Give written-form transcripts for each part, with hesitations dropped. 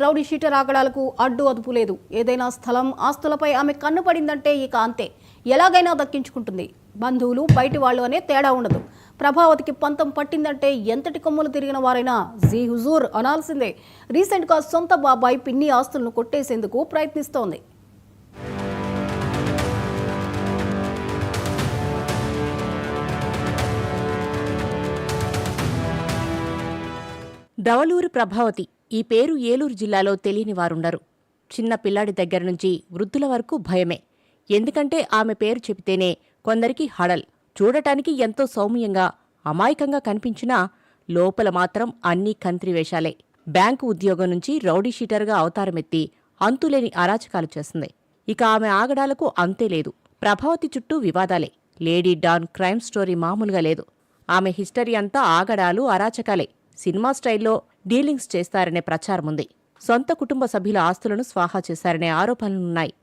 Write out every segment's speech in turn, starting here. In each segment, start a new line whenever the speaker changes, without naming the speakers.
Rowdy sheeter ఆగడాలకు అడ్డు అదుపు లేదు. ఏదైనా స్థలం ఆస్తులపై ఆమె కన్ను పడిందంటే ఇక అంతే, ఎలాగైనా దక్కించుకుంటుంది. బంధువులు బయటి వాళ్ళు అనే తేడా ఉండదు. ప్రభావతికి పంతం పట్టిందంటే ఎంతటి కొమ్ములు తిరిగిన వారైనా జీ హుజూర్ అనాల్సిందే. రీసెంట్గా సొంత బాబాయ్ పిన్ని ఆస్తులను కొట్టేసేందుకు ప్రయత్నిస్తోంది.
దవలూరు ప్రభావతి. ఈ పేరు ఏలూరు జిల్లాలో తెలియని వారుండరు. చిన్న పిల్లాడి దగ్గర నుంచి వృద్ధుల వరకు భయమే. ఎందుకంటే ఆమె పేరు చెబితేనే కొందరికి హడల్. చూడటానికి ఎంతో సౌమ్యంగా, అమాయకంగా కనిపించినా లోపల మాత్రం అన్నీ కంత్రివేషాలే. బ్యాంకు ఉద్యోగం నుంచి రౌడీ షీటర్గా అవతారమెత్తి అంతులేని అరాచకాలు చేస్తుంది. ఇక ఆమె ఆగడాలకు అంతే లేదు. ప్రభావతి చుట్టూ వివాదాలే. లేడీ డాన్ క్రైమ్ స్టోరీ మామూలుగా లేదు. ఆమె హిస్టరీ అంతా ఆగడాలు, అరాచకాలే. సినిమా స్టైల్లో డీలింగ్స్ చేస్తారనే ప్రచారముంది. సొంత కుటుంబ సభ్యుల ఆస్తులను స్వాహా చేశారనే ఆరోపణలున్నాయి.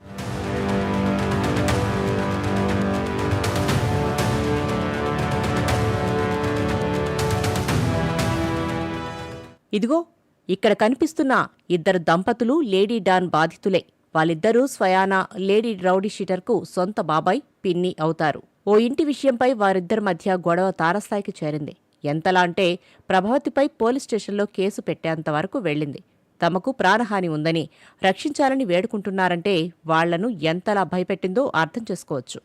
ఇదిగో ఇక్కడ కనిపిస్తున్న ఇద్దరు దంపతులు లేడీ డాన్ బాధితులే. వాళ్ళిద్దరూ స్వయానా లేడీ రౌడీ షీటర్కు సొంత బాబాయ్, పిన్ని అవుతారు. ఓ ఇంటి విషయంపై వారిద్దరి మధ్య గొడవ తారస్థాయికి చేరింది. ఎంతలా అంటే ప్రభావతిపై పోలీస్ స్టేషన్లో కేసు పెట్టేంతవరకు వెళ్ళింది. తమకు ప్రాణహాని ఉందని, రక్షించాలని వేడుకుంటున్నారంటే వాళ్లను ఎంతలా భయపెట్టిందో అర్థం చేసుకోవచ్చు.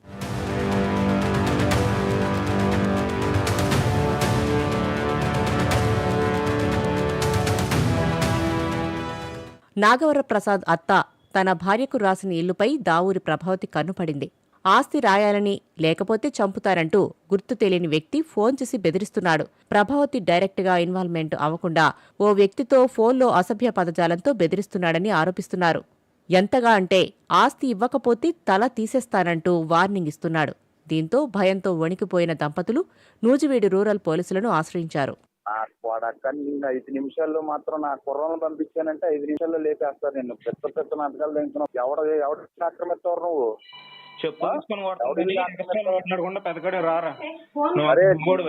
నాగవరప్రసాద్ అత్త తన భార్యకు రాసిన ఇల్లుపై దావూరి ప్రభావతి కన్నుపడింది. ఆస్తి రాయాలని, లేకపోతే చంపుతారంటూ గుర్తు తెలియని వ్యక్తి ఫోన్ చేసి బెదిరిస్తున్నాడు. ప్రభావతి డైరెక్ట్గా ఇన్వాల్వ్మెంట్ అవ్వకుండా ఓ వ్యక్తితో ఫోన్లో అసభ్య పదజాలంతో బెదిరిస్తున్నాడని ఆరోపిస్తున్నారు. ఎంతగా అంటే ఆస్తి ఇవ్వకపోతే తల తీసేస్తానంటూ వార్నింగ్ ఇస్తున్నాడు. దీంతో భయంతో వణికిపోయిన దంపతులు నూజివీడు రూరల్ పోలీసులను ఆశ్రయించారు.
5 నిమిషాల్లో మాత్రం నా కుర్రను పంపించానంటే 5 నిమిషాల్లో లేపేస్తారు. నేను పెద్ద నాటకాలు తింటున్నావు. ఎవడు ఆక్రమిస్తారు నువ్వు?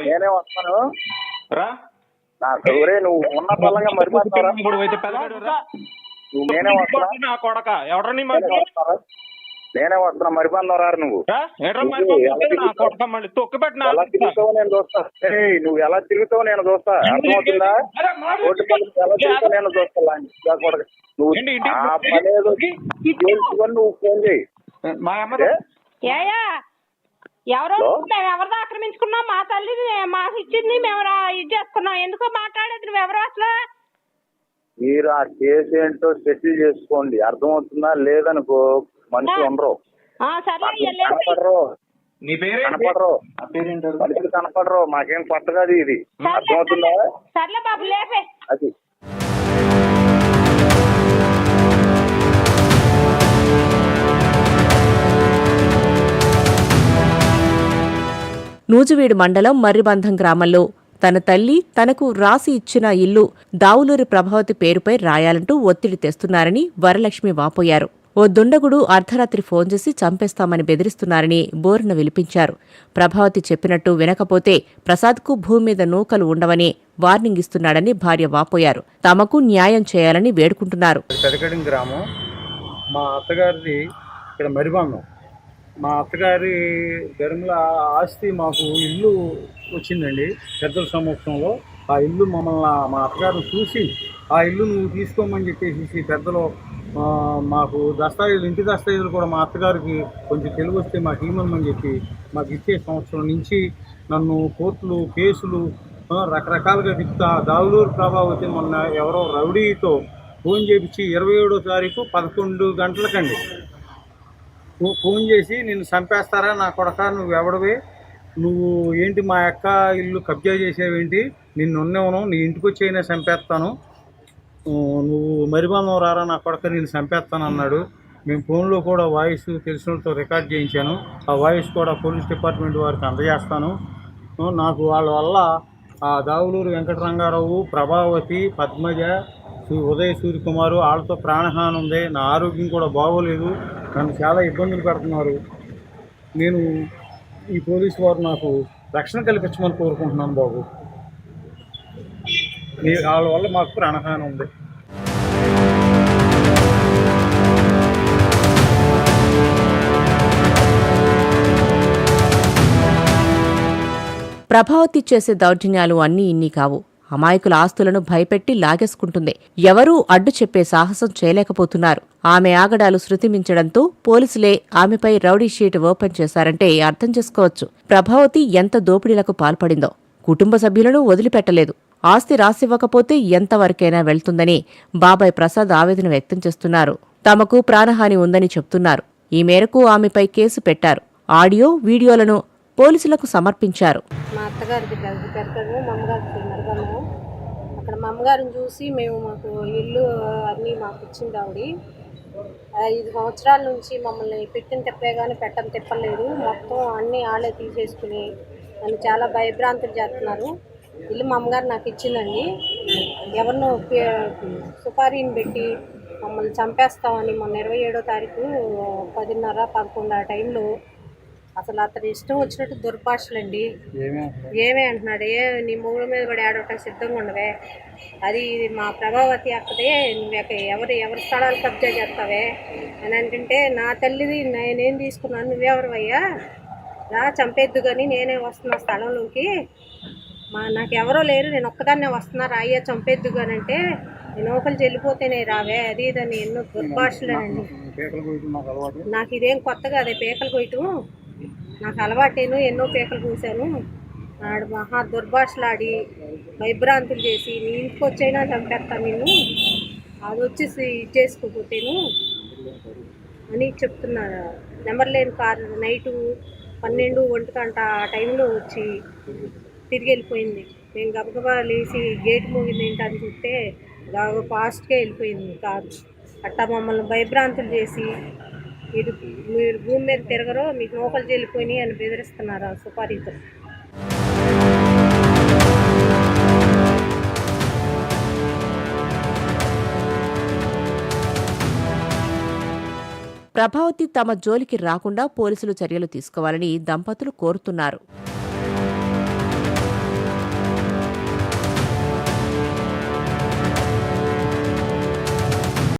నేనే వస్తాను. నువ్వు ఉన్న పలంగా మరిపోతారా? నేనే వస్తున్నా మరిపోతున్నారా? నువ్వు ఎలా తిరుగుతావు నేను చూస్తా. నువ్వు ఎలా తిరుగుతావు నేను చూస్తా. అర్థమవుతుందా? రోడ్డు ఎలా తిరుగుతావు నేను చూస్తా. నువ్వు ఆ పనేదో తెలుసుకొని నువ్వు ఫోన్ చేయి.
ఎవరిదో ఆక్రమించుకున్నాం, మా తల్లి మాకు ఇచ్చింది, మేము ఇది చేసుకున్నాం. ఎందుకో మాట్లాడేది నువ్వు ఎవరు అసలు?
మీరు ఆ కేసు ఏంటో సెటిల్ చేసుకోండి. అర్థమవుతుందా? లేదనుకో మనుషులు ఉండరు, కనపడరు, మనుషులు కనపడరు. మాకేం కొత్త కాదు ఇది. అర్థమవుతుందా?
సర్లే బాబు లేపే.
అది
నూజివీడు మండలం మర్రిబంధం గ్రామంలో తన తల్లి తనకు రాసి ఇచ్చిన ఇల్లు దావులూరి ప్రభావతి పేరుపై రాయాలంటూ ఒత్తిడి తెస్తున్నారని వరలక్ష్మి వాపోయారు. ఓ దుండగుడు అర్ధరాత్రి ఫోన్ చేసి చంపేస్తామని బెదిరిస్తున్నారని బోరున విలిపించారు. ప్రభావతి చెప్పినట్టు వినకపోతే ప్రసాద్కు భూమి మీద నూకలు ఉండవని వార్నింగ్ ఇస్తున్నాడని భార్య వాపోయారు. తమకు న్యాయం చేయాలని వేడుకుంటున్నారు.
గ్రామం మా అత్తగారిది, ఇక్కడ మరిబంధం. మా అత్తగారి ధర్మల ఆస్తి మాకు ఇల్లు వచ్చిందండి పెద్దల సమక్షంలో. ఆ ఇల్లు మమ్మల్ని మా అత్తగారిని చూసి ఆ ఇల్లు నువ్వు తీసుకోమని చెప్పేసి పెద్దలు మాకు దస్తావేజులు, ఇంటి దస్తావేజులు కూడా మా అత్తగారికి కొంచెం తెలివి వస్తే మాకు ఇవ్వమని చెప్పి మాకు ఇచ్చే సంవత్సరం నుంచి నన్ను కోర్టులు, కేసులు రకరకాలుగా తిప్పుతా. దావులూరు ప్రభావతి మొన్న ఎవరో రౌడీతో ఫోన్ చేపించి 27వ తారీఖు 11 గంటలకండి ఫోన్ చేసి నిన్ను చంపేస్తారా నా కొడక, నువ్వు ఎవడవే, నువ్వు ఏంటి మా అక్క ఇల్లు కబ్జా చేసేవేంటి, నిన్ను ఉన్నవను, నీ ఇంటికి వచ్చైనా చంపేస్తాను, నువ్వు మరిబంధం రారా నా కొడక, నేను చంపేస్తాను అన్నాడు. మేము ఫోన్లో కూడా వాయిస్ తెలిసినతో రికార్డ్ చేయించాను. ఆ వాయిస్ కూడా పోలీస్ డిపార్ట్మెంట్ వారికి అందజేస్తాను. నాకు వాళ్ళ వల్ల ఆ దావులూరు వెంకటరంగారావు, ప్రభావతి, పద్మజ, ఉదయ సూర్యకుమారు వాళ్ళతో ప్రాణహాని ఉంది. నా ఆరోగ్యం కూడా బాగోలేదు. నన్ను చాలా ఇబ్బందులు పెడుతున్నారు. నేను ఈ పోలీసు వారు నాకు రక్షణ కల్పించమని కోరుకుంటున్నాను బాబు. వాళ్ళ వల్ల మాకు ప్రాణహాని ఉంది.
ప్రభావతి చేసే దౌర్జన్యాలు అన్నీ ఇన్ని కావు. అమాయకుల ఆస్తులను భయపెట్టి లాగేసుకుంటుంది. ఎవరూ అడ్డు చెప్పే సాహసం చేయలేకపోతున్నారు. ఆమె ఆగడాలు శృతిమించడంతో పోలీసులే ఆమెపై రౌడీ షీట్ ఓపెన్ చేశారంటే అర్థం చేసుకోవచ్చు ప్రభావతి ఎంత దోపిడీలకు పాల్పడిందో. కుటుంబ సభ్యులను వదిలిపెట్టలేదు. ఆస్తి రాసివ్వకపోతే ఎంతవరకైనా వెళ్తుందని బాబాయ్ ప్రసాద్ ఆవేదన వ్యక్తం చేస్తున్నారు. తమకు ప్రాణహాని ఉందని చెప్తున్నారు. ఈ మేరకు ఆమెపై కేసు పెట్టారు. ఆడియో, వీడియోలను పోలీసులకు సమర్పించారు.
మా అత్తగారిది పెరకడు, మా అమ్మగారికి మరగము. అక్కడ మా అమ్మగారిని చూసి మాకు ఇల్లు అన్నీ మాకు ఇచ్చింది ఆవిడ. 5 సంవత్సరాల నుంచి మమ్మల్ని పెట్టిన తిప్పే కానీ పెట్టని తిప్పలేదు. మొత్తం అన్నీ వాళ్ళే తీసేసుకుని నన్ను చాలా భయభ్రాంతులు చేస్తున్నారు. ఇల్లు మా అమ్మగారు నాకు ఇచ్చిందండి. ఎవరినో సుపారీని పెట్టి మమ్మల్ని చంపేస్తామని మొన్న 27వ తారీఖు 10:30-11 ఆ టైంలో అసలు అతను ఇష్టం వచ్చినట్టు దుర్భాషలండి. ఏమే అంటున్నాడు, నీ మూల మీద పడి ఆడటం సిద్ధంగా ఉండవే, అది మా ప్రభావతి అక్కదే, నువ్వు ఎవరి స్థలాలు కబ్జా చేస్తావే అని అంటుంటే, నా తల్లిది నేనేం తీసుకున్నాను, నువ్వెవరివయ్యా, రా చంపేద్దు కానీ నేనే వస్తున్నా స్థలంలోకి, నాకు ఎవరో లేరు, నేను ఒక్కదాన్నే వస్తున్నా, రాయ్యా చంపేద్దు కానీ అంటే, నేను ఒకరు చెల్లిపోతేనే రావే, అది ఇదని ఎన్నో దుర్భాషలేనండి. నాకు ఇదేం కొత్తగా అదే పీకలు కొయ్యటం నాకు అలవాటేను. ఎన్నో పీకలు కూసాను. ఆడు మహా దుర్భాషలాడి భయభ్రాంతులు చేసి నీ ఇంటికి వచ్చైనా చంపేస్తాను నిన్ను, అది వచ్చేసి చేసుకోపోతేను అని చెప్తున్నారు. నెంబర్ లేని కారు నైటు 12-1 గంట ఆ టైంలో వచ్చి తిరిగి వెళ్ళిపోయింది. మేము గబగబా లేచి గేట్ మోగింది ఏంటని చూస్తే ఫాస్ట్గా వెళ్ళిపోయింది కారు. అట్టా మమ్మల్ని భయభ్రాంతులు చేసి మీరు భూమి మీద తిరగరో మీకు నోకలు చెల్లిపోయినాయి అని బెదిరిస్తున్నారు ఆ సుపారీతో.
ప్రభావతి తమ జోలికి రాకుండా పోలీసులు చర్యలు తీసుకోవాలని దంపతులు కోరుతున్నారు.